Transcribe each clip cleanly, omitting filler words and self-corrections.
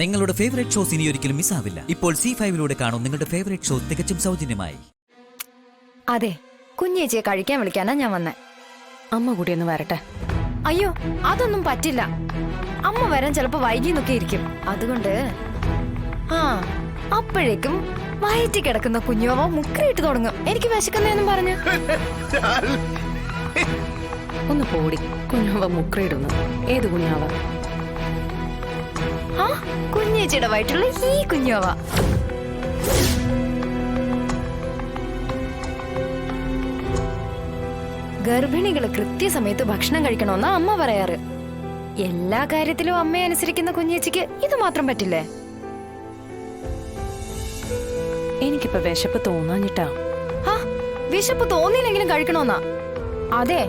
നിങ്ങളുടെ favourite shows ഇനി ഒരിക്കലും മിസ്സാവില്ല. ഇപ്പോൾ C5 കാണും നിങ്ങളുടെ ഫേവറേറ്റ് ഷോ തികച്ചും സൗജന്യമായി. അതെ, കുഞ്ഞേച്ചിയെ കഴിക്കാൻ വിളിക്കാനാ ഞാൻ വന്നേ. അമ്മ കൂടി ഒന്ന് വരട്ടെ. അയ്യോ, അതൊന്നും പറ്റില്ല. അമ്മ വരാൻ ചിലപ്പോ വൈകിന്നൊക്കെ ഇരിക്കും. അതുകൊണ്ട് അപ്പോഴേക്കും വയറ്റി കിടക്കുന്ന കുഞ്ഞോവ മുക്കറിയിട്ട് തുടങ്ങും. എനിക്ക് വിശക്കുന്നേന്നും പറഞ്ഞു. ഒന്ന് പോടി. കുഞ്ഞാവ മുക്കറിയിടുന്നു. ഏത് കുഞ്ഞാവ? കുഞ്ഞേച്ചിയുടെ വയറ്റുള്ള ഈ കുഞ്ഞോവ. ഗർഭിണികള് കൃത്യസമയത്ത് ഭക്ഷണം കഴിക്കണമെന്നാ അമ്മ പറയാറ്. എല്ലാ കാര്യത്തിലും അമ്മയെ അനുസരിക്കുന്ന കുഞ്ഞേച്ചിക്ക് ഇത് മാത്രം പറ്റില്ലേ? എനിക്കിപ്പോ വിശപ്പ് തോന്നാഞ്ഞിട്ടാ. വിശപ്പ് തോന്നിയില്ലെങ്കിലും കഴിക്കണമെന്നാ. അതെ,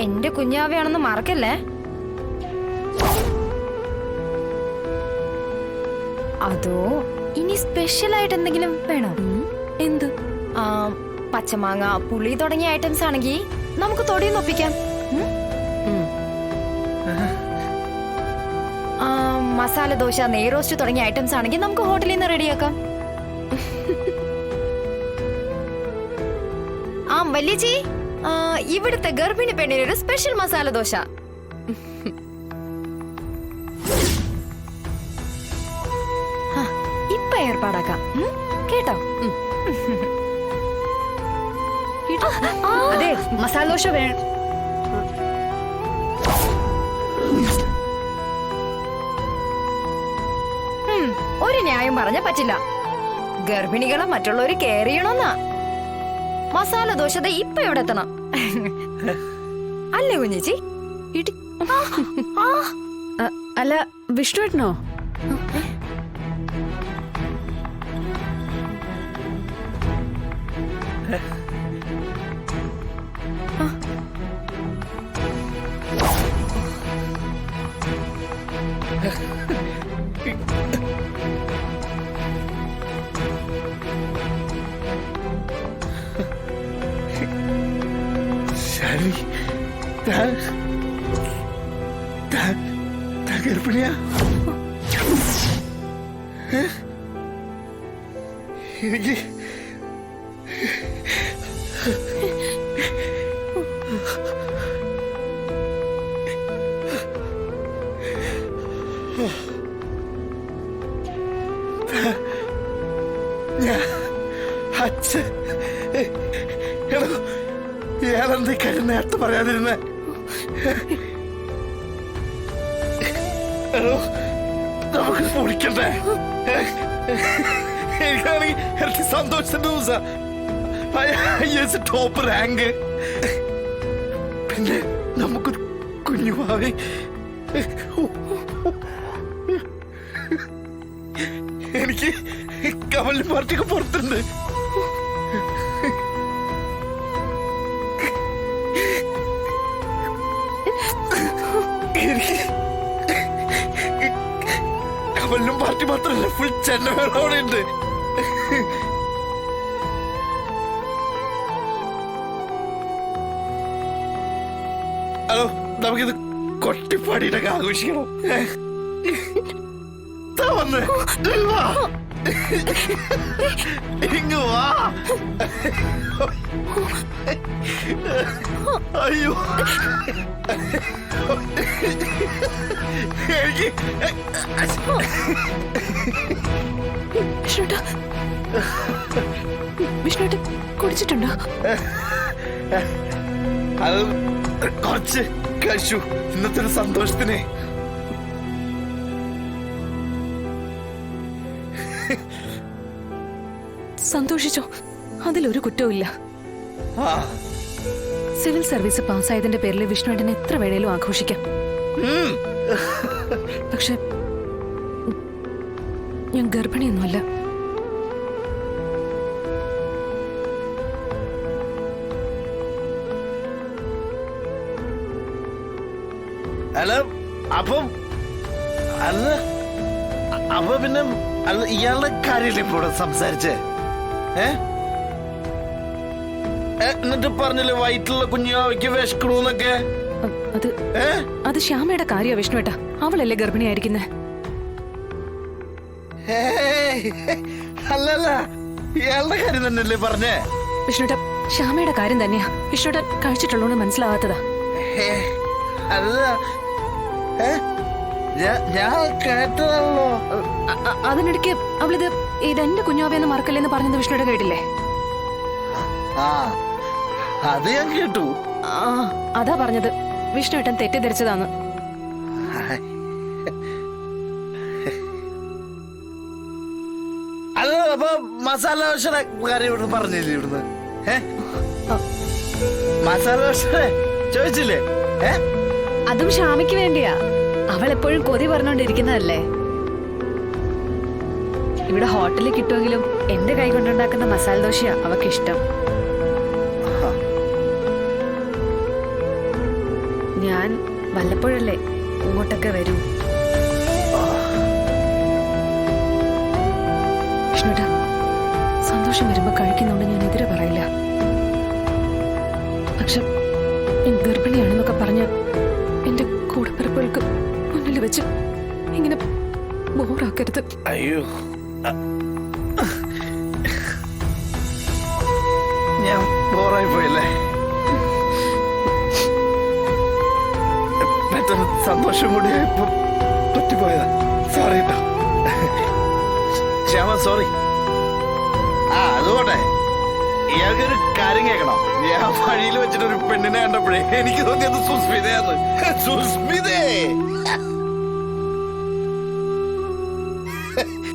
എന്റെ കുഞ്ഞാവയാണെന്ന് മറക്കല്ലേ. അതോ ഇനി സ്പെഷ്യൽ ആയിട്ട് എന്തെങ്കിലും വേണോ? എന്ത്? പച്ചമാങ്ങ, പുളി തുടങ്ങിയ ഐറ്റംസ് ആണെങ്കിൽ നമുക്ക് തൊടിയിൽ ഒപ്പിക്കാം. മസാല ദോശ, നെയ്റോസ്റ്റ് തുടങ്ങിയ ഐറ്റംസ് ആണെങ്കിൽ നമുക്ക് ഹോട്ടലിൽ നിന്ന് റെഡിയാക്കാം. വല്യച്ചി, ഇവിടുത്തെ ഗർഭിണി പെണ്ണിനൊരു സ്പെഷ്യൽ മസാല ദോശ. ഇപ്പൊ ഏർപ്പാടാക്കാം കേട്ടോ. അതെ, മസാല ദോശ വേണം. ഒരു ന്യായം പറഞ്ഞ പറ്റില്ല. ഗർഭിണികളെ മറ്റുള്ളവര് കെയർ ചെയ്യണമെന്നാ. മസാല ദോശ ഇപ്പൊ എവിടെ എത്തണം അല്ലേ കുഞ്ഞേച്ചി? അല്ല, വിഷ്ണുവേട്ടനോ? ഗർഭിണിയാ? എനിക്ക് അച്ഛൻ ഇയാളെന്ത് കാര്യം നേരത്തെ പറയാതിരുന്നേ? നമുക്ക് പൊളിക്കണ്ടേ? എനിക്കാണെങ്കിൽ എനിക്ക് സന്തോഷത്തിന്റെ ദിവസം ടോപ്പ് റാങ്ക്. പിന്നെ നമുക്കൊരു കുഞ്ഞുമാവി. എനിക്ക് കമൽ പാർട്ടിക്ക് പുറത്തുണ്ട്. കമലിനും പാർട്ടി മാത്രമല്ല, ഫുൾ ചെന്നൈ ഉണ്ട്. ഹലോ, നമുക്കിത് കൊട്ടിപ്പാടിയിട്ടൊക്കെ ആഘോഷിക്കണം. വന്ന് ഇങ്ങ് വാ. അയ്യോ, എനിക്ക് വിഷ്ണുവേട്ടൻ കുടിച്ചിട്ടുണ്ടോ? അത് കുറച്ച് കഴിച്ചു ഇന്നത്തെ ഒരു സന്തോഷത്തിന്. സന്തോഷിച്ചോ? അതിലൊരു കുറ്റവും ഇല്ല. സിവിൽ സർവീസ് പാസ്സായതിന്റെ പേരിൽ വിഷ്ണുവേട്ടനെ എത്ര വേണേലും ആഘോഷിക്കാം. പക്ഷെ ഞാൻ ഗർഭിണിയൊന്നുമല്ല. അല്ല, അപ്പം അല്ല അപ്പൊ പിന്നെ അല്ല, ഇയാളുടെ കാര്യല്ലേ ഇപ്പൊ സംസാരിച്ചേ? എന്നിട്ട് പറഞ്ഞില്ലേ വയറ്റിലുള്ള കുഞ്ഞാവയ്ക്ക് വിശക്കണൂന്നൊക്കെ? അത് ശ്യാമയുടെ കാര്യ വിഷ്ണുവേട്ടാ. അവളല്ലേ ഗർഭിണിയായിരിക്കുന്നേ. ഏയ്, അല്ലല്ല ഇയാളുടെ കാര്യം തന്നെയല്ലേ പറഞ്ഞേ. വിഷ്ണുട്ട ശ്യാമയുടെ കാര്യം തന്നെയാ വിഷ്ണുട്ട കഴിച്ചിട്ടുള്ളോന്ന് മനസ്സിലാവാത്തതാ. ഏ, അല്ല ഏ, ഞാൻ കേട്ടതാണല്ലോ. അതിനിടയ്ക്ക് അവളിത് ഇതെന്റെ കുഞ്ഞാവയെന്ന് മറക്കല്ലേന്ന് പറഞ്ഞത് വിഷ്ണുടെ കേട്ടില്ലേ? ആ അത് ഞാൻ കേട്ടു. ആ അതാ പറഞ്ഞത് വിഷ്ണുട്ടൻ തെറ്റിദ്ധരിച്ചതാന്ന്. അത് അപ്പൊ മസാല ദോശയുടെ കാര്യം ഇവിടുന്ന് പറഞ്ഞില്ലേ? ഇവിടുന്ന് മസാല ദോശ ചോദിച്ചില്ലേ? അതും ശ്യാമയ്ക്ക് വേണ്ടിയാ. അവൾ എപ്പോഴും കൊതി പറഞ്ഞോണ്ടിരിക്കുന്നതല്ലേ. ഇവിടെ ഹോട്ടലിൽ കിട്ടുമെങ്കിലും എന്റെ കൈ കൊണ്ടുണ്ടാക്കുന്ന മസാല ദോശയാ അവക്ക് ഇഷ്ടം. ഞാൻ വല്ലപ്പോഴല്ലേ ഇങ്ങോട്ടൊക്കെ വരൂ. വിഷ്ണുട്ടാ സന്തോഷം വരുമ്പോ കഴിക്കുന്നോണ്ട് ഞാൻ എതിരെ പറയില്ല. പക്ഷെ ഗർഭിണിയാണെന്നൊക്കെ പറഞ്ഞ് എന്റെ കൂടപ്പിറപ്പുകൾക്ക് മുന്നിൽ വെച്ച് ഇങ്ങനെ ബോറാക്കരുത്. അയ്യോ, ഞാൻ ബോറായി പോയല്ലേ. പെട്ടെന്ന് സന്തോഷം കൂടി പറ്റിപ്പോയതാ. സോറി കേട്ടോ ശ്യാമ, സോറി. ആ അതുകൊട്ടെ ഇയാൾക്കൊരു കാര്യം കേൾക്കണം. ഞാൻ വഴിയിൽ വെച്ചിട്ട് ഒരു പെണ്ണിനെ കണ്ടപ്പോഴേ എനിക്ക് തോന്നിയത് സുസ്മിതയാന്ന്. സുസ്മിതേ,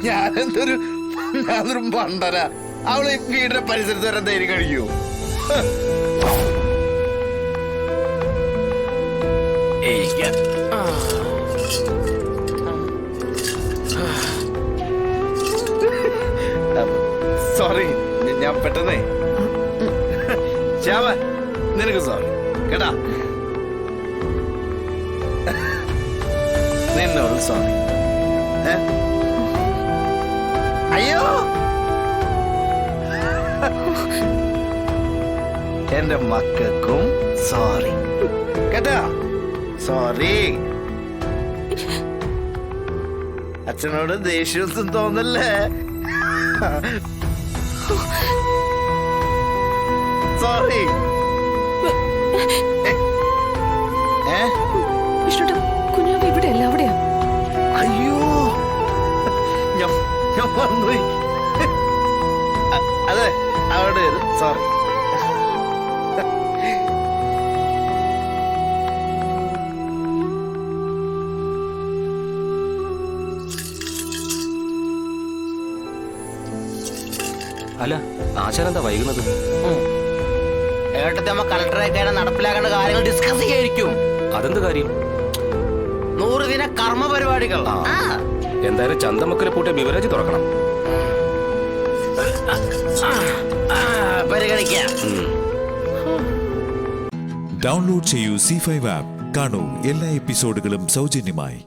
ഞാനൊരു മണ്ടന. അവള് ഈ വീടിന്റെ പരിസരത്ത് വരെ ധൈര്യം കഴിക്കൂ. സോറി, ഞാൻ പെട്ടെന്നേ. ശ്യാമ, നിനക്ക് സോറി കേട്ടാ. നിന്നോട് സോറി. അയ്യോ, എന്റെ മക്കൾക്കും സോറി കേട്ടാ. സോറി. അച്ഛനോട് ദേഷ്യമൊന്നും തോന്നല്ലേ. സോറി. വിഷ്ണുട്ടാ കുഞ്ഞാവ ഇവിടെയല്ല, അവിടെയാ. അയ്യോ, ഞാൻ വന്നുപോയി. അതെ, അവിടെ സോറി. അല്ല ആശാനെന്താ വൈകുന്നത്? ഏട്ടത്തമ്മ കളക്ടറായിട്ട് നടപ്പിലാക്കേണ്ട കാര്യങ്ങൾ ഡിസ്കസ് ചെയ്യായിരിക്കും. അതെന്ത് കാര്യം? 100 ദിന കർമ്മ പരിപാടികൾ. എന്തായാലും ചന്തമക്കലെ പൂട്ടിയ ബിവറേജ് തുറക്കണം. പരിഗണിക്കാം. ഡൗൺലോഡ് ചെയ്യൂ C5 ആപ്പ്. കാണൂ എല്ലാ എപ്പിസോഡുകളും സൗജന്യമായി.